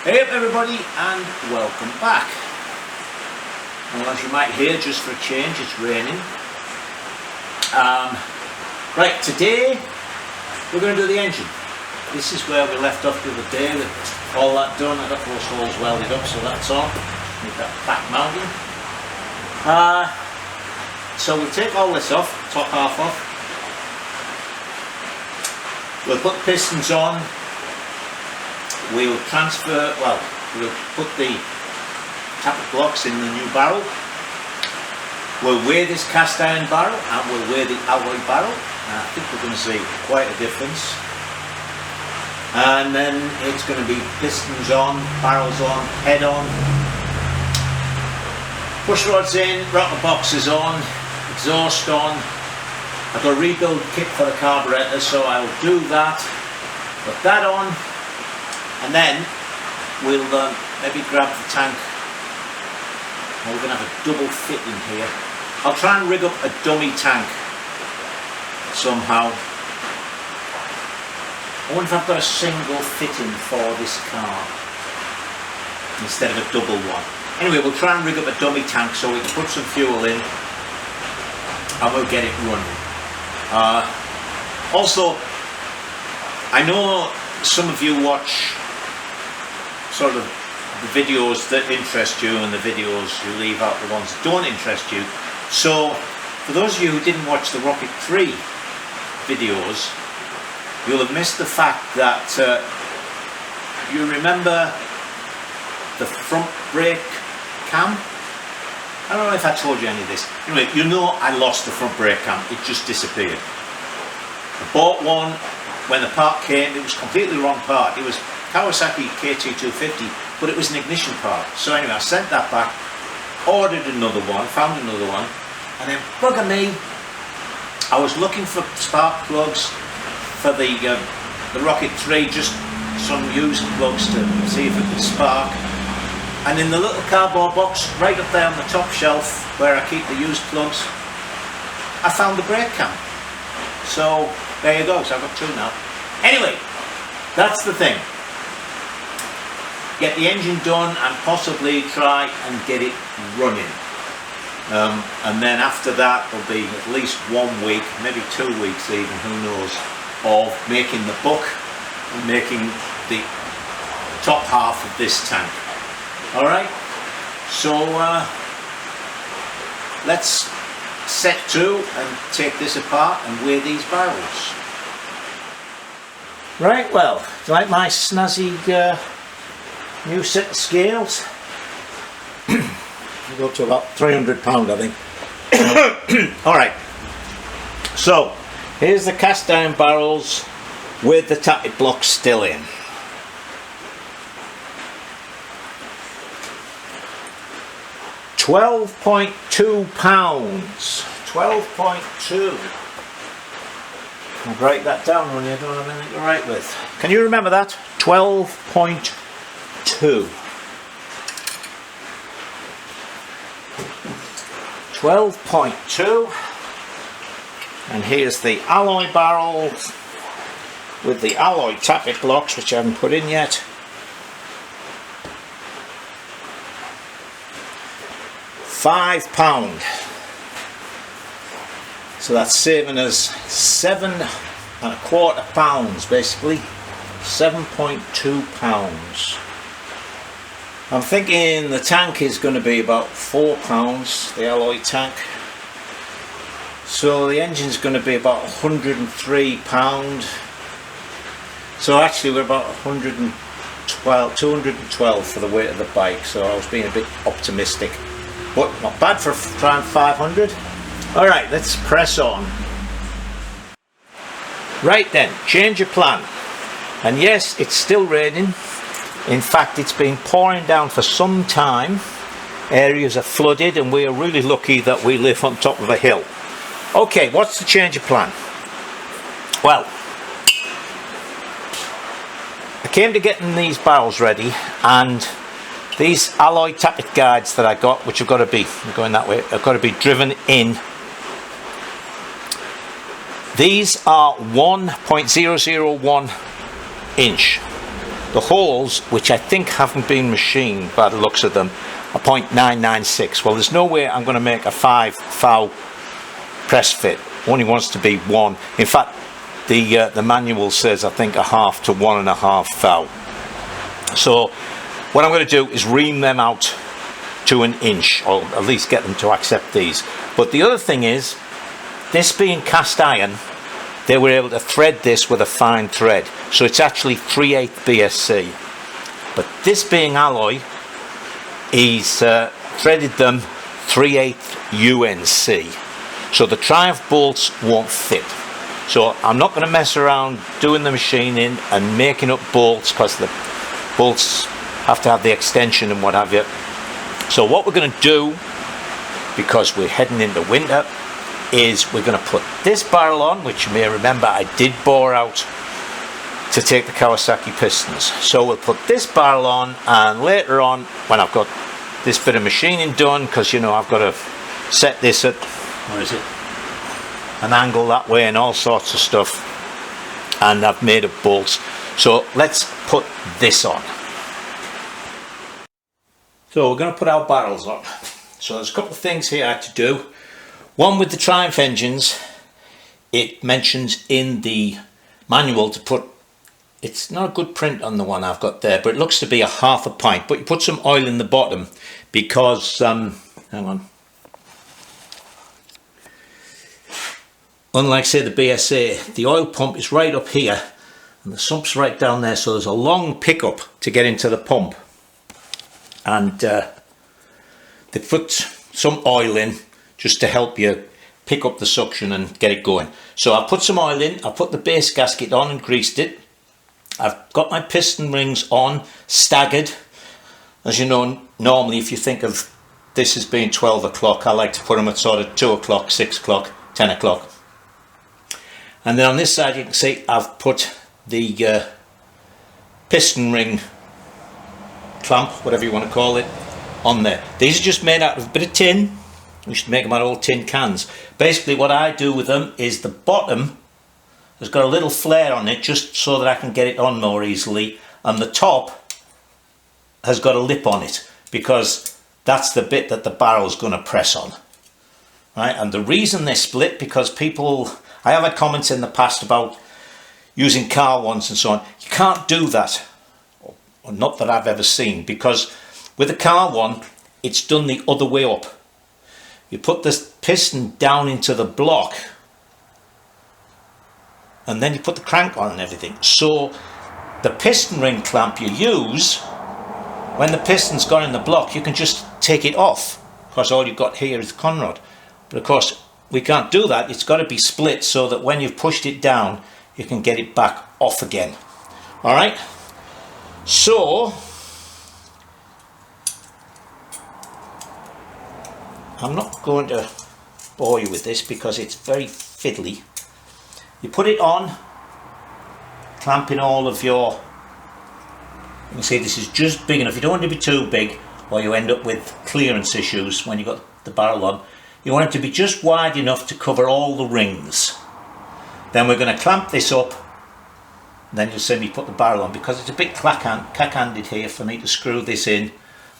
Hey up everybody and welcome back. Well, as you might hear, just for a change, it's raining. Right, today we're going to do the engine. This is where we left off the other day with all that done. I got those holes welded up, so that's on. Need that back mounting. So we'll take all this off, top half off. We'll put pistons on. We'll we'll put the tappet blocks in the new barrel. We'll weigh this cast iron barrel and we'll weigh the alloy barrel. I think we're going to see quite a difference. And then it's going to be pistons on, barrels on, head on, push rods in, rocker boxes on, exhaust on. I've got a rebuild kit for the carburetor, so I'll do that. Put that on. And then we'll maybe grab the tank. We're going to have a double fitting here. I'll try and rig up a dummy tank somehow. I wonder if I've got a single fitting for this car instead of a double one. Anyway, we'll try and rig up a dummy tank so we can put some fuel in and we'll get it running. Also, I know some of you watch sort of the videos that interest you and the videos you leave out the ones that don't interest you. So for those of you who didn't watch the Rocket 3 videos, you'll have missed the fact that you remember the front brake cam. I don't know if I told you any of this. Anyway, you know I lost the front brake cam. It just disappeared. I bought one when the part came. It was completely wrong part. It was Kawasaki KT250, but it was an ignition part. So anyway, I sent that back, ordered another one, found another one, and then bugger me, I was looking for spark plugs for the Rocket 3, just some used plugs to see if it would spark. And in the little cardboard box right up there on the top shelf where I keep the used plugs, I found the brake cam. So there you go, so I've got two now. Anyway, that's the thing. Get the engine done and possibly try and get it running. And then after that there'll be at least 1 week, maybe 2 weeks even, who knows, of making the book and making the top half of this tank. Alright, so let's set to and take this apart and weigh these barrels. Right, well, do you like my snazzy new set of scales? They go up to about £300, I think. Alright, so here's the cast iron barrels with the tappet blocks still in. £12.2. 12.2. I'll break that down when you don't have anything to write with. Can you remember that? 12.2. 12.2. And here's the alloy barrel with the alloy tappet blocks, which I haven't put in yet. £5. So that's saving us 7¼ pounds, basically 7.2 pounds. I'm thinking the tank is going to be about 4 pounds, the alloy tank. So the engine's going to be about 103 pound. So actually we're about 212 for the weight of the bike. So I was being a bit optimistic, but not bad for trying 500. Alright, let's press on. Right then, change of plan. And yes, it's still raining. In fact, it's been pouring down for some time. Areas are flooded and we are really lucky that we live on top of a hill. Okay, what's the change of plan? Well, I came to getting these barrels ready, and these alloy tappet guides that I got, which have got to be, I'm going that way, have got to be driven in. These are 1.001 inch. The holes, which I think haven't been machined by the looks of them, are 0.996. Well, there's no way I'm going to make a 5 thou press fit. Only wants to be 1. In fact, the manual says I think 1/2 to 1.5 thou. So what I'm going to do is ream them out to 1 inch, or at least get them to accept these. But the other thing is, this being cast iron, they were able to thread this with a fine thread, so it's actually 3/8 BSC. But this being alloy, he's threaded them 3/8 UNC, so the Triumph bolts won't fit. So I'm not going to mess around doing the machining and making up bolts, because the bolts have to have the extension and what have you. So what we're going to do, because we're heading into winter, is we're going to put this barrel on, which you may remember I did bore out to take the Kawasaki pistons. So we'll put this barrel on, and later on, when I've got this bit of machining done, because you know I've got to set this at, where is it, an angle that way and all sorts of stuff, and I've made up bolts. So let's put this on. So we're going to put our barrels on. So there's a couple of things here I had to do. One, with the Triumph engines, it mentions in the manual to put, it's not a good print on the one I've got there, but it looks to be 1/2 pint, but you put some oil in the bottom because, hang on, unlike say the BSA, the oil pump is right up here and the sump's right down there, so there's a long pickup to get into the pump, and they put some oil in just to help you pick up the suction and get it going. So I put some oil in, I put the base gasket on and greased it. I've got my piston rings on, staggered. As you know, normally if you think of this as being 12 o'clock, I like to put them at sort of 2 o'clock, 6 o'clock, 10 o'clock. And then on this side you can see I've put the piston ring clamp, whatever you want to call it, on there. These are just made out of a bit of tin. We should make them out of old tin cans. Basically what I do with them is the bottom has got a little flare on it just so that I can get it on more easily, and the top has got a lip on it because that's the bit that the barrel's going to press on. Right? And the reason they split, because people, I have had comments in the past about using car ones and so on. You can't do that, or not that I've ever seen, because with a car one it's done the other way up. You put this piston down into the block and then you put the crank on and everything. So the piston ring clamp you use, when the piston's gone in the block, you can just take it off because all you've got here is the conrod. But of course we can't do that. It's got to be split so that when you've pushed it down you can get it back off again. Alright, so I'm not going to bore you with this because it's very fiddly. You put it on, clamping all of your, you can see this is just big enough. You don't want it to be too big or you end up with clearance issues when you've got the barrel on. You want it to be just wide enough to cover all the rings. Then we're going to clamp this up, and then you'll see me put the barrel on. Because it's a bit cack-handed here for me to screw this in,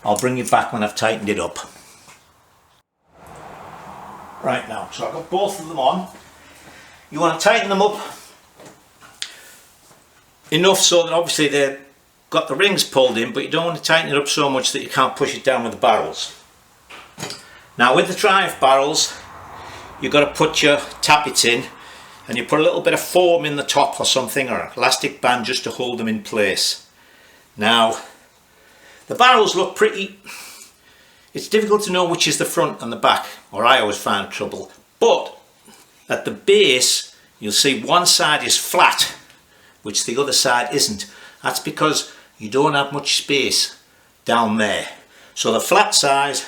I'll bring it back when I've tightened it up. Right, now, so I've got both of them on. You want to tighten them up enough so that obviously they've got the rings pulled in, but you don't want to tighten it up so much that you can't push it down with the barrels. Now with the Triumph barrels, you've got to put your tappets in, and you put a little bit of foam in the top or something, or an elastic band just to hold them in place. Now the barrels look pretty, it's difficult to know which is the front and the back, or I always find trouble, but at the base you'll see one side is flat which the other side isn't. That's because you don't have much space down there. So the flat side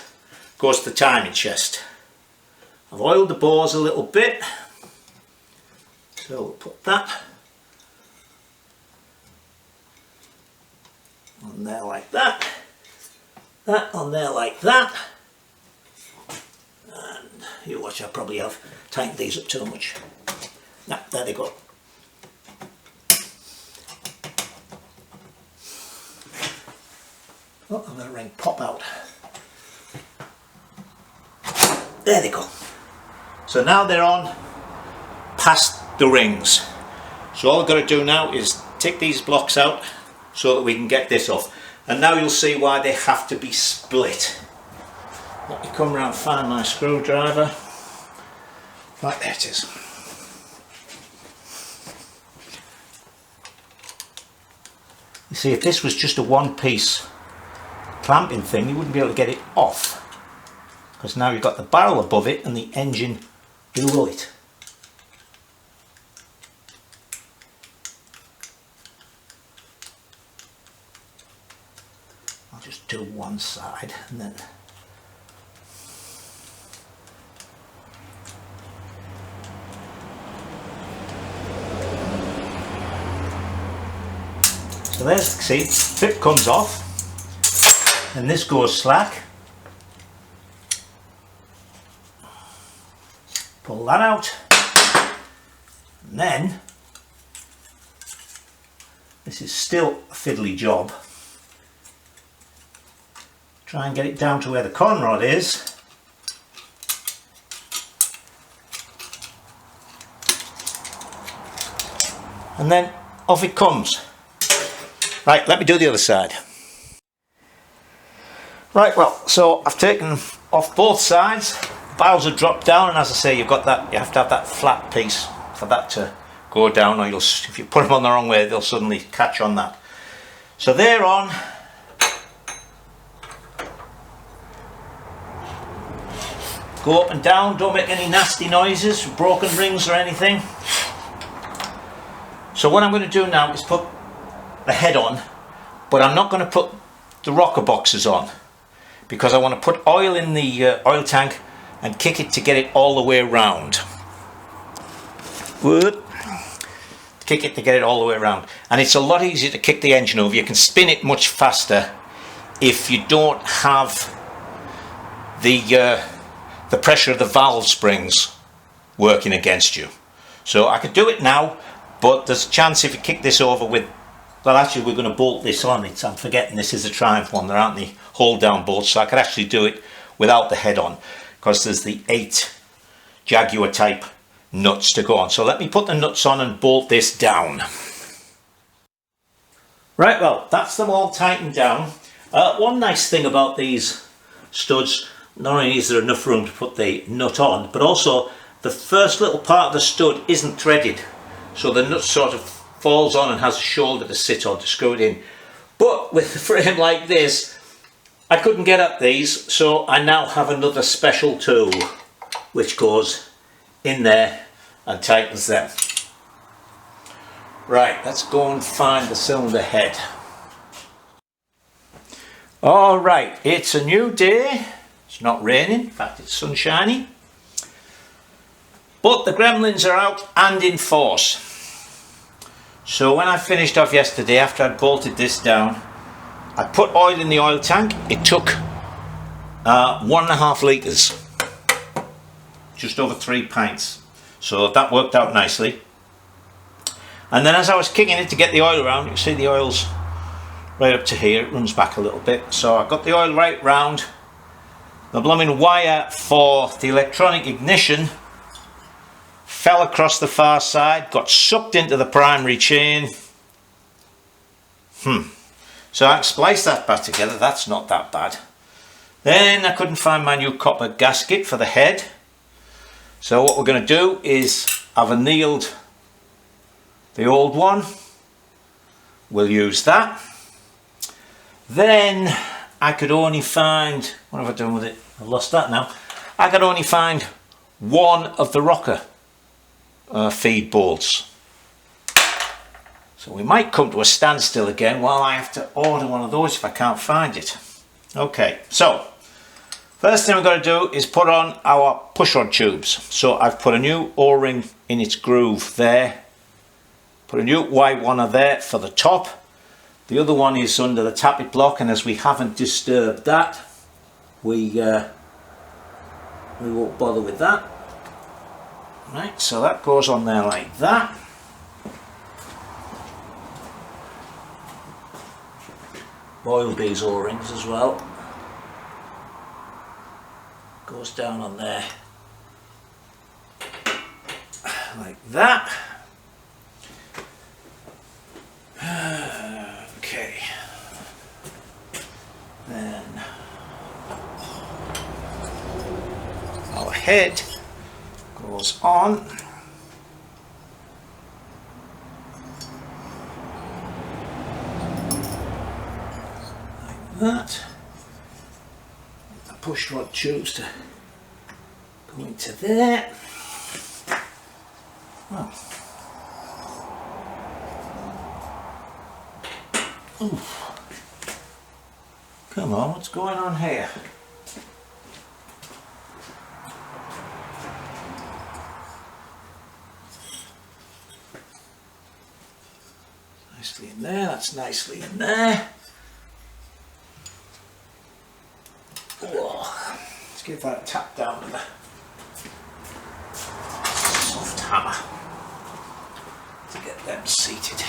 goes to the timing chest. I've oiled the bores a little bit, so we'll put that on there like that, that on there like that, and you watch, I probably have tightened these up too much. Now, there they go. Oh, I'm going to ring pop out. There they go. So now they're on past the rings. So all I've got to do now is take these blocks out so that we can get this off. And now you'll see why they have to be split. Let me come round and find my screwdriver. Right, there it is. You see, if this was just a one-piece clamping thing, you wouldn't be able to get it off. Because now you've got the barrel above it and the engine below it. I'll just do one side and then... So there's, see, tip comes off and this goes slack. Pull that out and then this is still a fiddly job. Try and get it down to where the con rod is. And then off it comes. Right, let me do the other side. Right, well, so I've taken off both sides. The barrels are dropped down, and as I say, you've got that. You have to have that flat piece for that to go down, or you'll, if you put them on the wrong way, they'll suddenly catch on that. So they're on. Go up and down. Don't make any nasty noises, broken rings or anything. So what I'm going to do now is put the head on, but I'm not going to put the rocker boxes on because I want to put oil in the oil tank and kick it to get it all the way around. Kick it to get it all the way around, and it's a lot easier to kick the engine over. You can spin it much faster if you don't have the pressure of the valve springs working against you. So I could do it now, but there's a chance if you kick this over with, well, actually we're going to bolt this on. I'm forgetting this is a Triumph one. There aren't the hold down bolts, so I could actually do it without the head on because there's the 8 Jaguar type nuts to go on. So let me put the nuts on and bolt this down. Right, well, that's them all tightened down. One nice thing about these studs, not only is there enough room to put the nut on, but also the first little part of the stud isn't threaded, so the nut sort of falls on and has a shoulder to sit on to screw it in. But with a frame like this, I couldn't get at these, so I now have another special tool which goes in there and tightens them. Right, let's go and find the cylinder head. Alright, it's a new day. It's not raining, in fact it's sunshiny. But the gremlins are out and in force. So when I finished off yesterday, after I'd bolted this down, I put oil in the oil tank. It took 1.5 litres, just over 3 pints. So that worked out nicely. And then as I was kicking it to get the oil around, you can see the oil's right up to here. It runs back a little bit. So I got the oil right round. The blooming wire for the electronic ignition fell across the far side, got sucked into the primary chain. So I spliced that back together. That's not that bad. Then I couldn't find my new copper gasket for the head. So what we're going to do is I've annealed the old one. We'll use that. Then I could only find, what have I done with it? I've lost that now. I could only find one of the rocker feed bolts. So we might come to a standstill again while I have to order one of those if I can't find it. Okay, so first thing we're going to do is put on our pushrod tubes. So I've put a new O-ring in its groove there. Put a new Y1er there for the top. The other one is under the tappet block, and as we haven't disturbed that, we won't bother with that. Right, so that goes on there like that. oil these O-rings as well. Goes down on there like that. Okay, then our head goes on like that. The push rod tubes to go into there. Oh. Oof. Come on, what's going on here? Nicely in there, that's nicely in there. Whoa. Let's give that a tap down with a soft hammer to get them seated.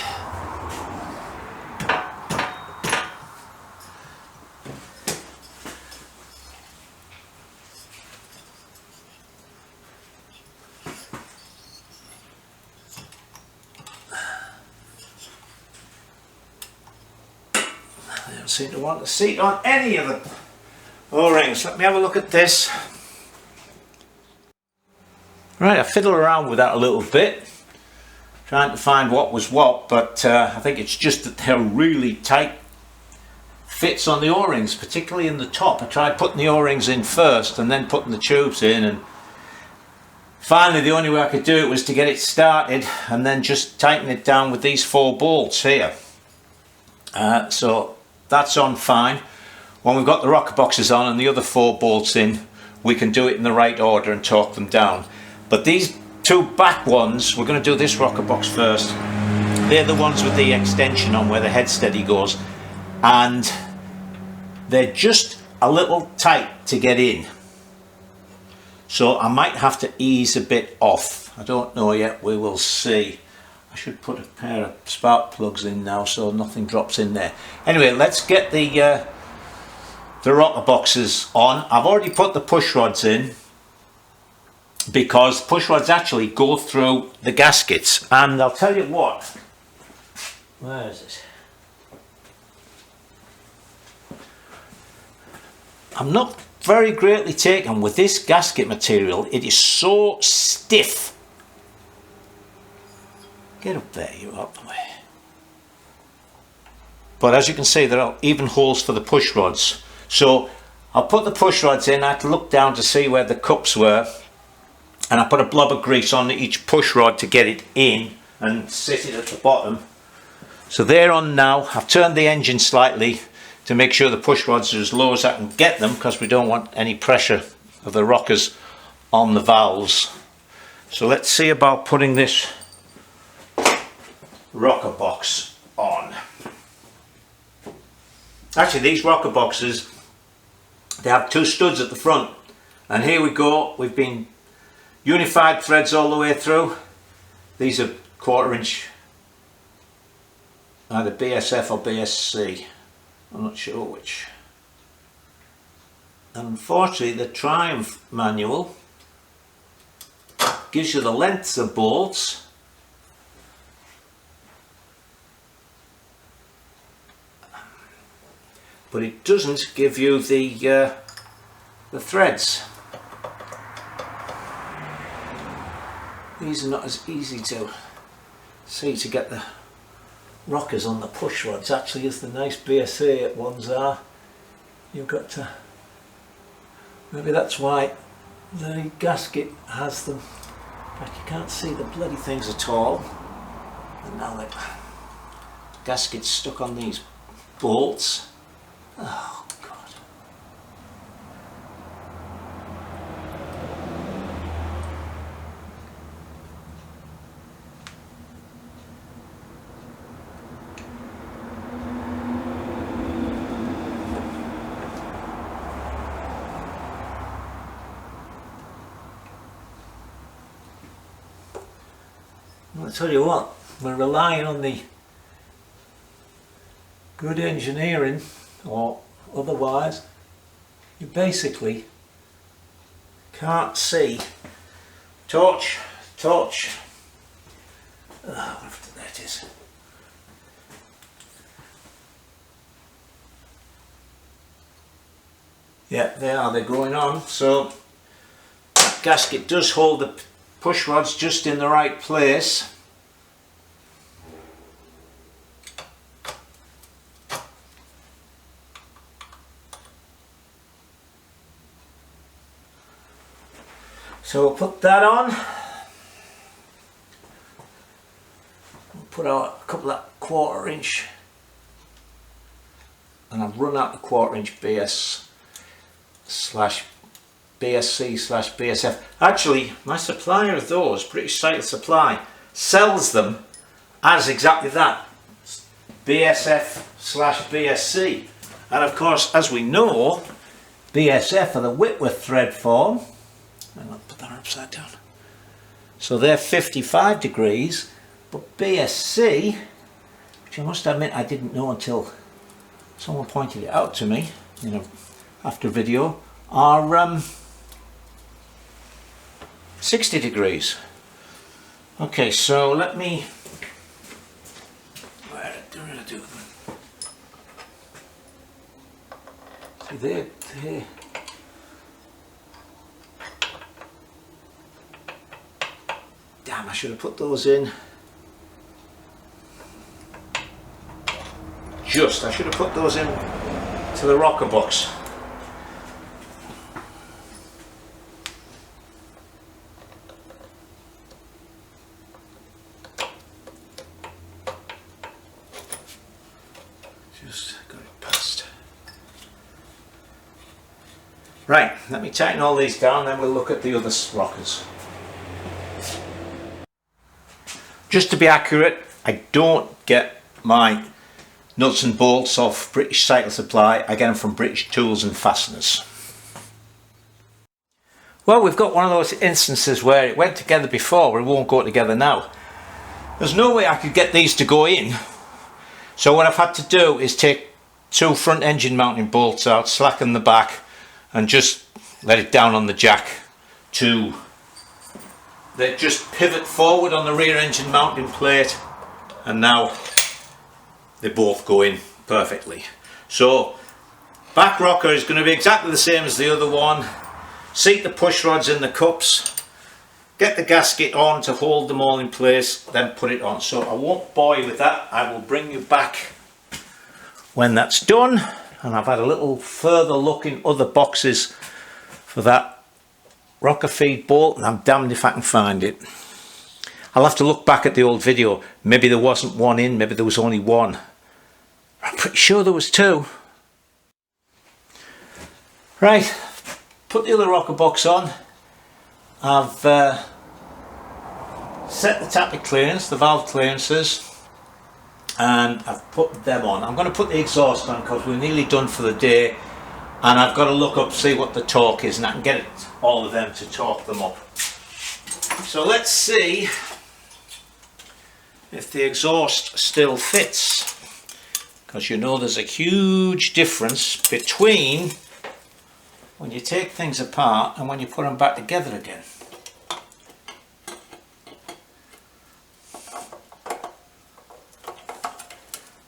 They don't seem to want a seat on any of them. O-rings. Let me have a look at this. Right, I fiddled around with that a little bit, trying to find what was what, but I think it's just that they're really tight fits on the O-rings, particularly in the top. I tried putting the O-rings in first and then putting the tubes in, and finally the only way I could do it was to get it started and then just tighten it down with these 4 bolts here. So that's on fine. When we've got the rocker boxes on and the other 4 bolts in, we can do it in the right order and torque them down. But these 2 back ones, we're going to do this rocker box first. They're the ones with the extension on where the head steady goes, and they're just a little tight to get in. So I might have to ease a bit off. I don't know yet, we will see. I should put a pair of spark plugs in now so nothing drops in there. Anyway, let's get the rocker boxes on. I've already put the push rods in because push rods actually go through the gaskets, and I'll tell you what, where is it? I'm not very greatly taken with this gasket material. It is so stiff. Get up there, you're out the way. But as you can see, there are even holes for the push rods. So I'll put the push rods in. I had to look down to see where the cups were, and I put a blob of grease on each push rod to get it in and sit it at the bottom. So they're on now. I've turned the engine slightly to make sure the push rods are as low as I can get them, because we don't want any pressure of the rockers on the valves. So let's see about putting this rocker box on. Actually, these rocker boxes, they have 2 studs at the front, and here we go. We've been unified threads all the way through. These are 1/4 inch, either BSF or BSC, I'm not sure which. And unfortunately, the Triumph manual gives you the lengths of bolts, but it doesn't give you the threads. These are not as easy to see to get the rockers on the push rods actually as the nice BSA ones are. You've got to, maybe that's why the gasket has them. In fact, you can't see the bloody things at all. And now the gasket's stuck on these bolts. Oh God. I'll tell you what, we're relying on the good engineering or otherwise you basically can't see. Torch. Oh, there it is. Yeah, they're going on. So that gasket does hold the push rods just in the right place. So we'll put that on. We'll put out a couple of 1/4 inch, and I've run out the 1/4 inch BSC/BSF. Actually, my supplier of those, British Cycle Supply, sells them as exactly that, BSF/BSC. And of course, as we know, BSF are the Whitworth thread form. And I'll put that upside down. So they're 55 degrees, but BSC, which I must admit I didn't know until someone pointed it out to me, after a video, are 60 degrees. Okay, so let me, where do I do them? See, they're damn, I should have put those in. I should have put those in to the rocker box. Just got it past. Right, let me tighten all these down, then we'll look at the other rockers. Just to be accurate, I don't get my nuts and bolts off British Cycle Supply. I get them from British Tools and Fasteners. Well, we've got one of those instances where it went together before, but it won't go together now. There's no way I could get these to go in. So what I've had to do is take 2 front engine mounting bolts out, slacken the back, and just let it down on the jack to they just pivot forward on the rear engine mounting plate, and now they both go in perfectly. So back rocker is going to be exactly the same as the other one. Seat the push rods in the cups, get the gasket on to hold them all in place, then put it on. So I won't bore you with that. I will bring you back when that's done, and I've had a little further look in other boxes for that rocker feed bolt, and I'm damned if I can find it. I'll have to look back at the old video. Maybe there wasn't one in, maybe there was only one. I'm pretty sure there was 2. Right, put the other rocker box on. I've set the tappet clearance, the valve clearances, and I've put them on. I'm going to put the exhaust on because we're nearly done for the day, and I've got to look up, see what the torque is, and I can get all of them to torque them up. So let's see if the exhaust still fits, because there's a huge difference between when you take things apart and when you put them back together again.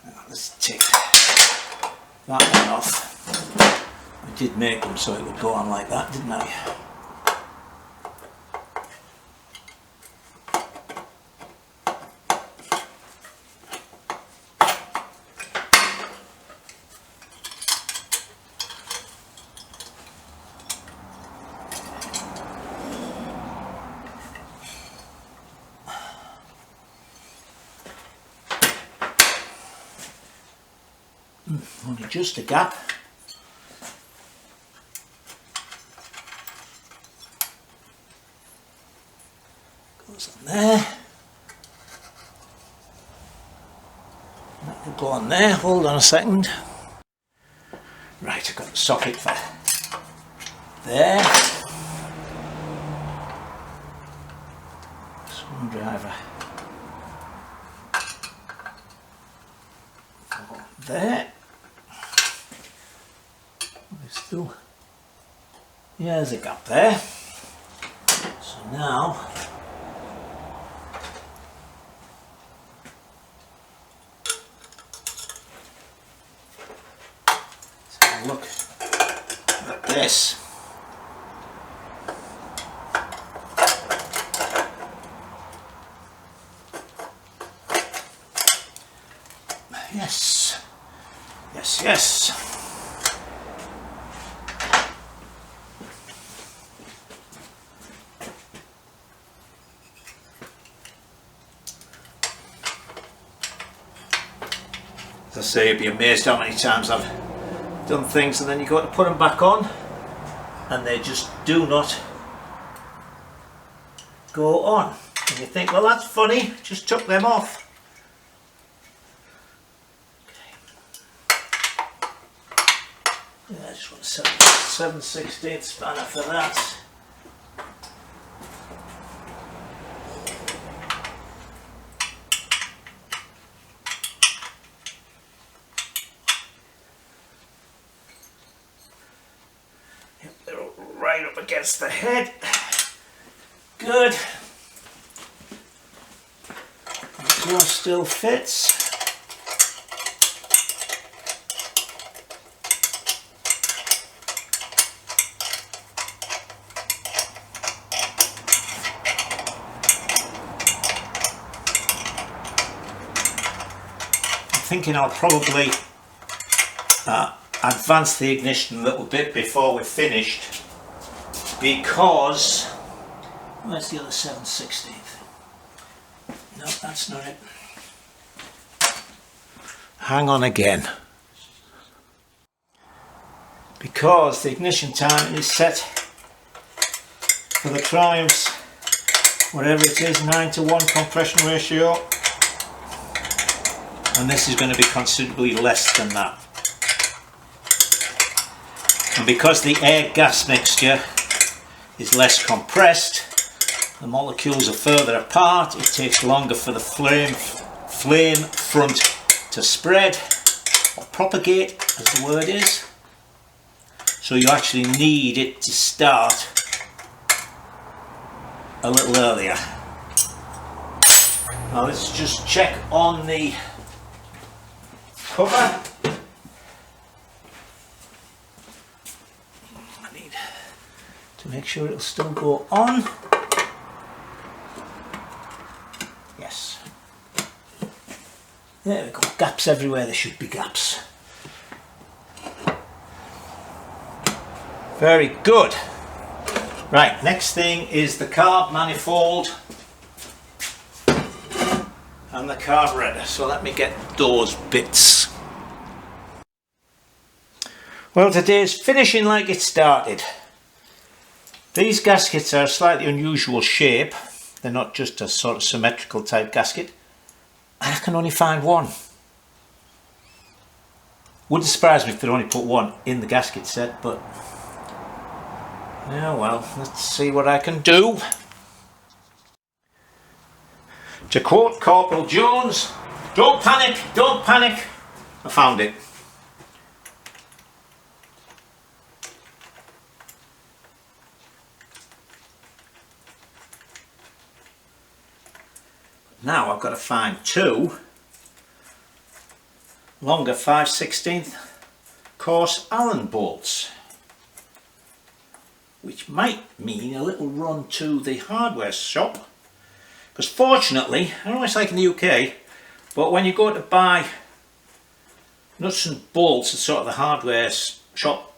Now, let's take that one off. I did make them so it would go on like that, didn't I? Only just a gap. Goes on there. That will go on there. Hold on a second. Right, I've got the socket for there. Screwdriver. There. Ooh. Yeah, there's a gap there. So now let's have a look at this. Yes, yes, yes. As I say, you'd be amazed how many times I've done things and then you go to put them back on and they just do not go on. And you think, well, that's funny, just took them off. I just want a 7/16 spanner for that. Yep, they're right up against the head. Good. The claw still fits. Thinking I'll probably advance the ignition a little bit before we're finished, because where's the other 7/16? No, that's not it. Hang on again, because the ignition time is set for the Triumph's whatever it is, 9:1 compression ratio. And this is going to be considerably less than that. And because the air-gas mixture is less compressed, the molecules are further apart, it takes longer for the flame front to spread, or propagate as the word is. So you actually need it to start a little earlier. Now let's just check on the cover. I need to make sure it'll still go on. Yes. There we go. Gaps everywhere there should be gaps. Very good. Right, next thing is the carb manifold and the carburetor. So let me get those bits. Well, today's finishing like it started. These gaskets are a slightly unusual shape. They're not just a sort of symmetrical type gasket. I can only find one. Wouldn't surprise me if they'd only put one in the gasket set, but yeah, well, let's see what I can do. To quote Corporal Jones, don't panic, don't panic. I found it. Now I've got to find two longer 5/16 course Allen bolts, which might mean a little run to the hardware shop, because fortunately, I don't know what it's like in the UK, but when you go to buy nuts and bolts at sort of the hardware shop,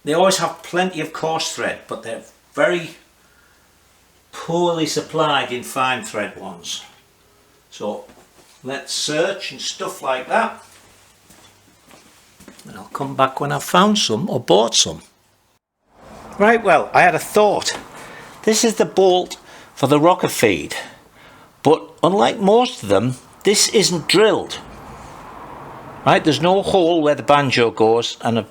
they always have plenty of coarse thread, but they're very poorly supplied in fine thread ones. So let's search and stuff like that, and I'll come back when I've found some or bought some. Right, well, I had a thought. This is the bolt for the rocker feed, but unlike most of them, this isn't drilled. Right, there's no hole where the banjo goes and a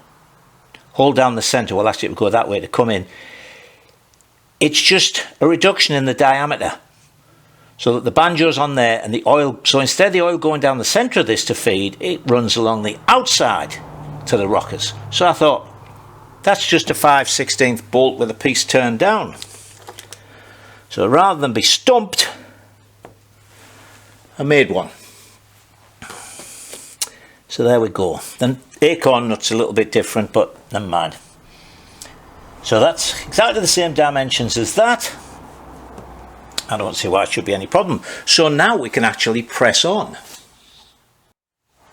hole down the centre. Well, actually it would go that way to come in. It's just a reduction in the diameter, so that the banjo's on there and the oil, so instead of the oil going down the centre of this to feed, it runs along the outside to the rockers. So I thought, that's just a 5/16 bolt with a piece turned down. So rather than be stumped, I made one. So there we go. Then acorn nut's a little bit different, but never mind. So that's exactly the same dimensions as that. I don't see why it should be any problem. So now we can actually press on.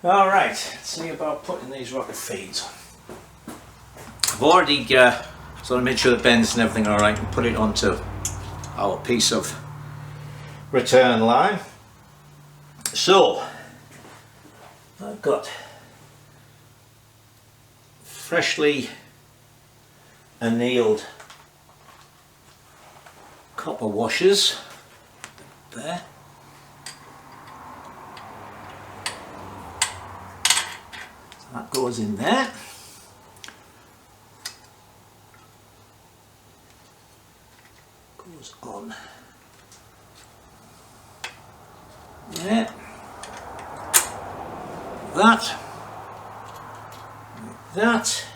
Alright, let's see about putting these rocker feeds on. I've already sort of made sure the bends and everything are alright and put it onto our piece of return line. So I've got freshly annealed copper washers there. So that goes in there. Goes on there. That. That.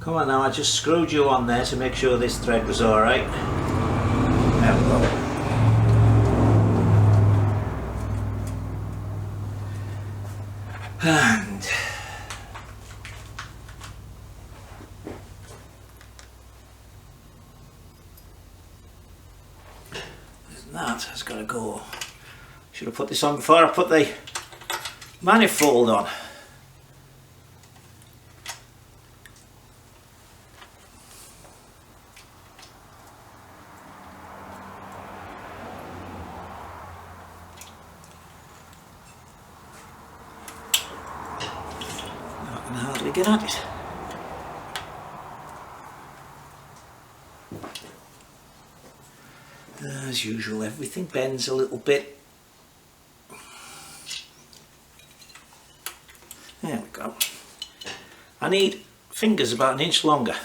Come on now, I just screwed you on there to make sure this thread was alright. There we go. And that has got to go. Should have put this on before I put the manifold on. I can hardly get at it. As usual, everything bends a little bit. There we go. I need fingers about an inch longer.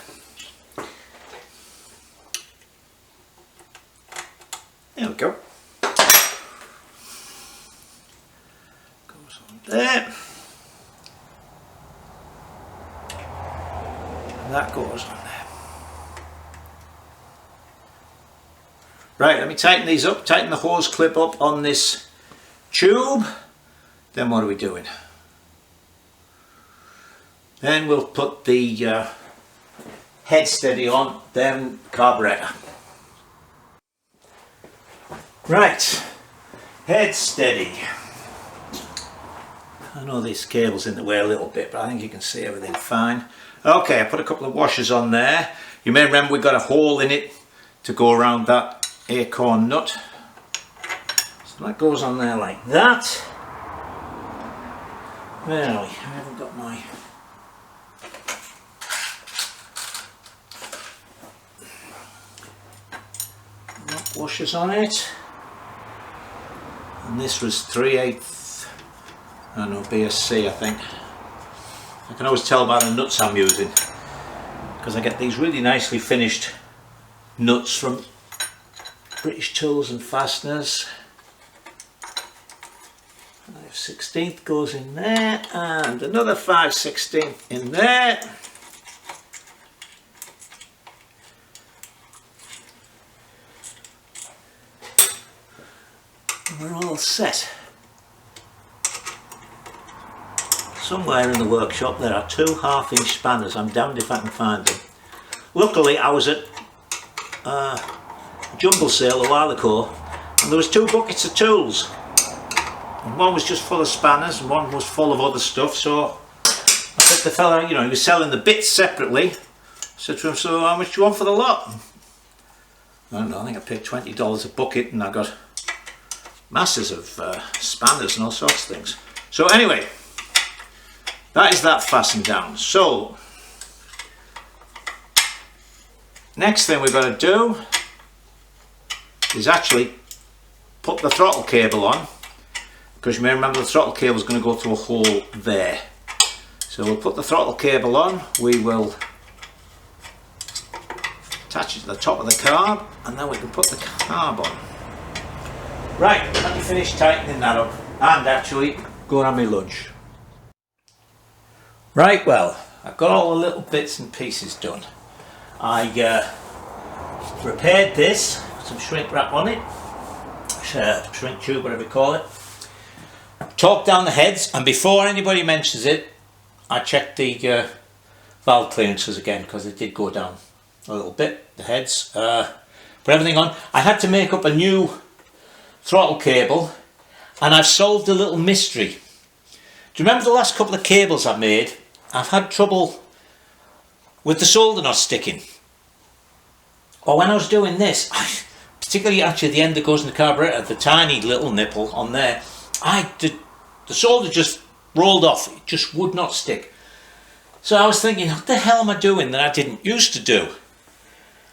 There we go. Goes on there. And that goes on there. Right, let me tighten these up, tighten the hose clip up on this tube. Then what are we doing? Then we'll put the head steady on, then carburetor. Right, head steady. I know this cable's in the way a little bit, but I think you can see everything fine. Okay, I put a couple of washers on there. You may remember we've got a hole in it to go around that acorn nut. So that goes on there like that. Where are we? I haven't got my... washers on it. And this was 3/8, I don't know, BSC I think. I can always tell by the nuts I'm using, because I get these really nicely finished nuts from British Tools and Fasteners. 5/16 goes in there, and another 5/16 in there. And we're all set. Somewhere in the workshop there are 2 half-inch spanners. I'm damned if I can find them. Luckily I was at jumble sale a while ago, and there was 2 buckets of tools, and one was just full of spanners and one was full of other stuff. So I said to the fella, you know, he was selling the bits separately. I said to him, so how much do you want for the lot? I don't know, I think I paid $20 a bucket, and I got masses of spanners and all sorts of things. So anyway, that is that fastened down. So next thing we've got to do is actually put the throttle cable on, because you may remember the throttle cable is going to go through a hole there. So we'll put the throttle cable on, we will attach it to the top of the carb, and then we can put the carb on. Right, let me finish tightening that up and actually go and have my lunch. Right, well, I've got all the little bits and pieces done. I repaired this, some shrink wrap on it, shrink tube, whatever you call it. Torqued down the heads, and before anybody mentions it, I checked the valve clearances again, because they did go down a little bit, the heads. Put everything on. I had to make up a new throttle cable, and I've solved a little mystery. Do you remember the last couple of cables I made? I've had trouble with the solder not sticking. Or when I was doing this, particularly actually the end that goes in the carburetor, the tiny little nipple on there, the solder just rolled off. It just would not stick. So I was thinking, what the hell am I doing that I didn't used to do?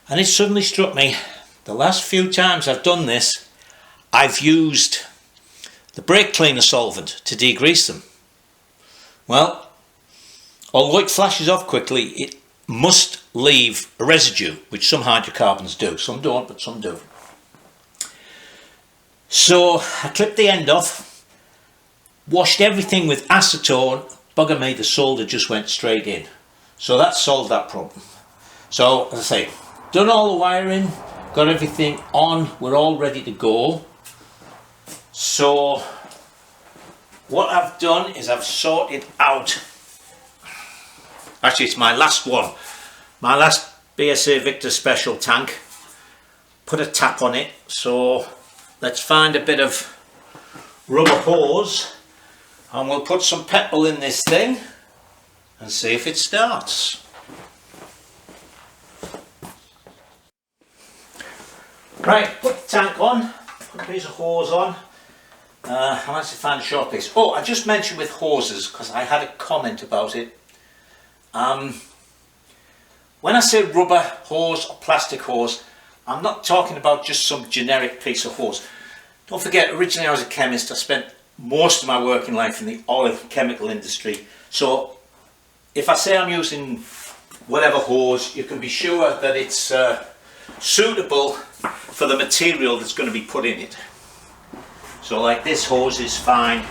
And it suddenly struck me, the last few times I've done this, I've used the brake cleaner solvent to degrease them. Well, although it flashes off quickly, it must leave a residue, which some hydrocarbons do. Some don't, but some do. So I clipped the end off, washed everything with acetone. Bugger me, the solder just went straight in. So that solved that problem. So, as I say, done all the wiring, got everything on, we're all ready to go. So what I've done is I've sorted out, actually it's my last one, my last BSA Victor Special tank, put a tap on it. So let's find a bit of rubber hose and we'll put some petrol in this thing and see if it starts. Right, put the tank on, put a piece of hose on. I managed to find a short piece. Oh, I just mentioned with hoses because I had a comment about it. When I say rubber hose or plastic hose, I'm not talking about just some generic piece of hose. Don't forget, originally I was a chemist. I spent most of my working life in the oil chemical industry. So if I say I'm using whatever hose, you can be sure that it's suitable for the material that's going to be put in it. So like this hose is fine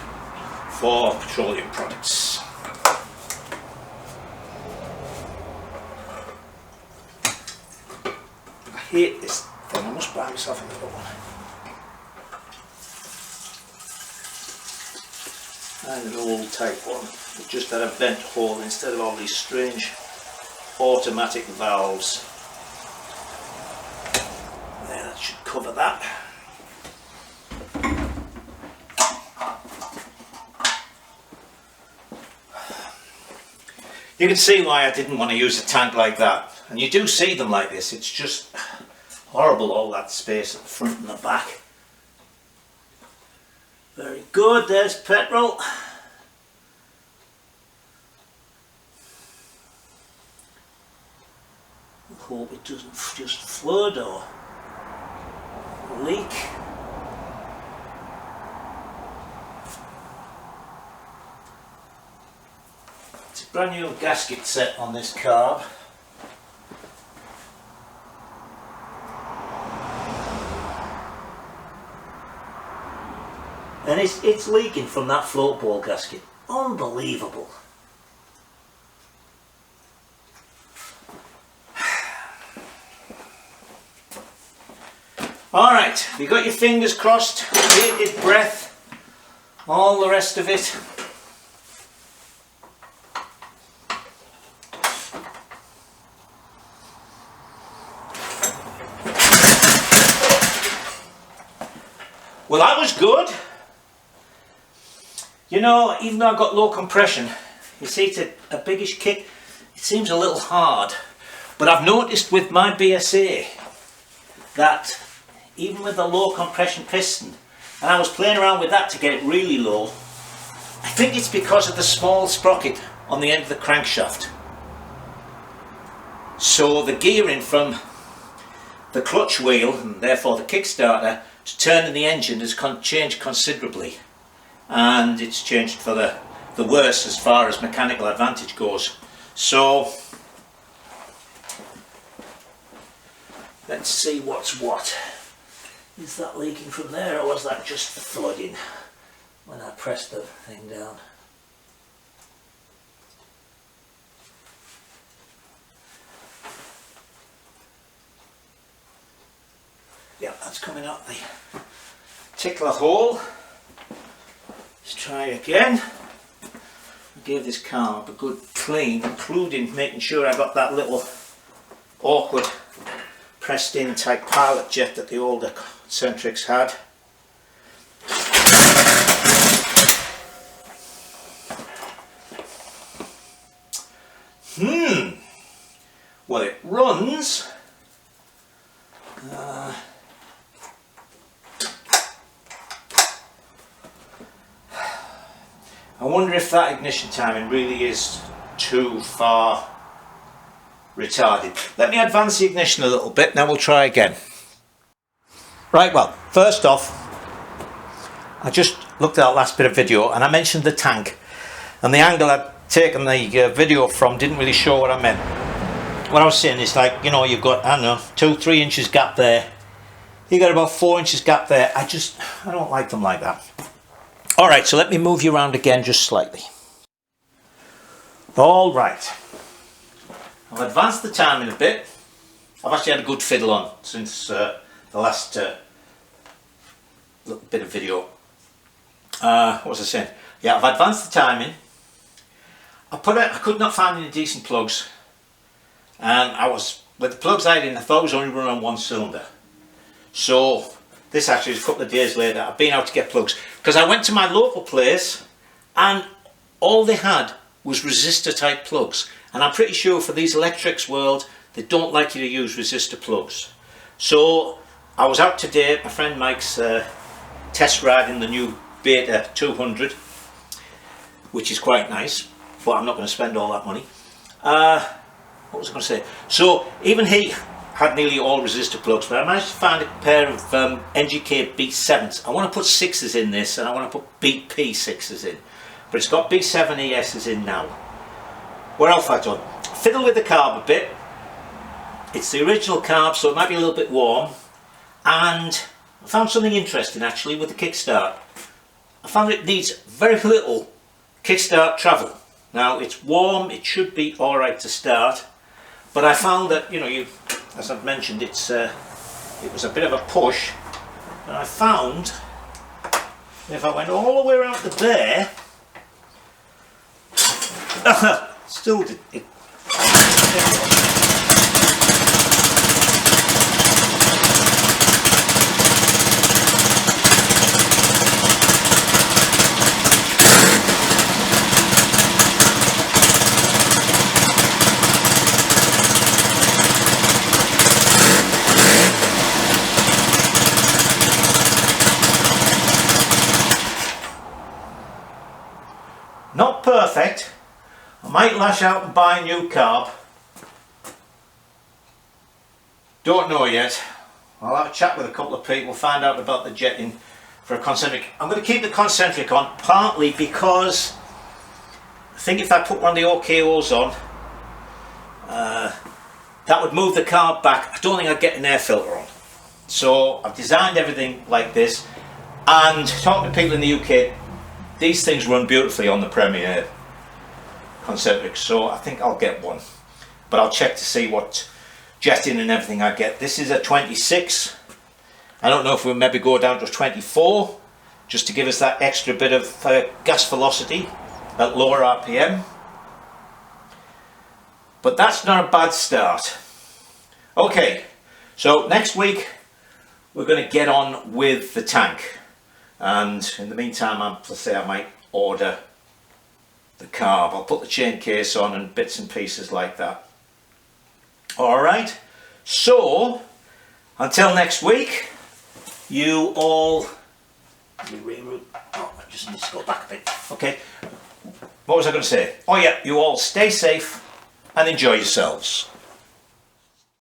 for petroleum products. I hate this thing, I must buy myself another one. And an old type one, it just had a vent hole instead of all these strange automatic valves. There, that should cover that. You can see why I didn't want to use a tank like that, and you do see them like this. It's just horrible, all that space at the front and the back. Very good, there's petrol. Hope it doesn't just flood or leak. It's a brand new gasket set on this carb. And it's leaking from that float ball gasket. Unbelievable. Alright, you got your fingers crossed, bated breath, all the rest of it. Well, that was good. You know, even though I've got low compression, you see it's a biggish kit, it seems a little hard. But I've noticed with my BSA that even with the low compression piston, and I was playing around with that to get it really low, I think it's because of the small sprocket on the end of the crankshaft. So the gearing from the clutch wheel, and therefore the kickstarter, to turning the engine has changed considerably. And it's changed for the worse as far as mechanical advantage goes. So let's see what's what. Is that leaking from there, or was that just flooding when I pressed the thing down? Yeah, that's coming out the tickler hole. Let's try again. I gave this carb a good clean, including making sure I got that little awkward pressed in type pilot jet that the older concentrics had. Well, it runs. I wonder if that ignition timing really is too far retarded. Let me advance the ignition a little bit, now we'll try again. Right, well, first off, I just looked at that last bit of video and I mentioned the tank, and the angle I'd taken the video from didn't really show what I meant. What I was saying is, like, you know, you've got, I don't know, 2-3 inches gap there, you got about 4 inches gap there. I don't like them like that. Alright, so let me move you around again just slightly. Alright, I've advanced the timing a bit. I've actually had a good fiddle on since the last little bit of video. What was I saying? Yeah, I've advanced the timing. I could not find any decent plugs, and with the plugs I had in, I thought it was only running on one cylinder. So this actually is a couple of days later. I've been out to get plugs because I went to my local place and all they had was resistor type plugs, and I'm pretty sure for these electrics world they don't like you to use resistor plugs. So I was out today, my friend Mike's test riding the new Beta 200, which is quite nice, but I'm not going to spend all that money. What was I going to say? So even he had nearly all resistor plugs, but I managed to find a pair of NGK B7s. I want to put 6s in this, and I want to put BP 6s in, but it's got B7 ESs in now. What else have I done? Fiddle with the carb a bit. It's the original carb, so it might be a little bit warm, and I found something interesting actually with the kickstart. I found it needs very little kickstart travel. Now it's warm, it should be alright to start, but I found that, you know, as I've mentioned, it was a bit of a push, and I found if I went all the way around to there, still did it. Not perfect. I might lash out and buy a new carb. Don't know yet. I'll have a chat with a couple of people, find out about the jetting for a concentric. I'm going to keep the concentric on, partly because I think if I put one of the OKOs on, that would move the carb back. I don't think I'd get an air filter on. So I've designed everything like this, and talking to people in the UK, these things run beautifully on the Premier concentrics, so I think I'll get one, but I'll check to see what jetting and everything I get. This is a 26. I don't know if we'll maybe go down to 24 just to give us that extra bit of gas velocity at lower RPM, but that's not a bad start. Okay, so next week we're going to get on with the tank. And in the meantime, I might order the carb. I'll put the chain case on and bits and pieces like that. Alright, so until next week, you all... Oh, I just need to go back a bit. Okay, what was I going to say? Oh yeah, you all stay safe and enjoy yourselves.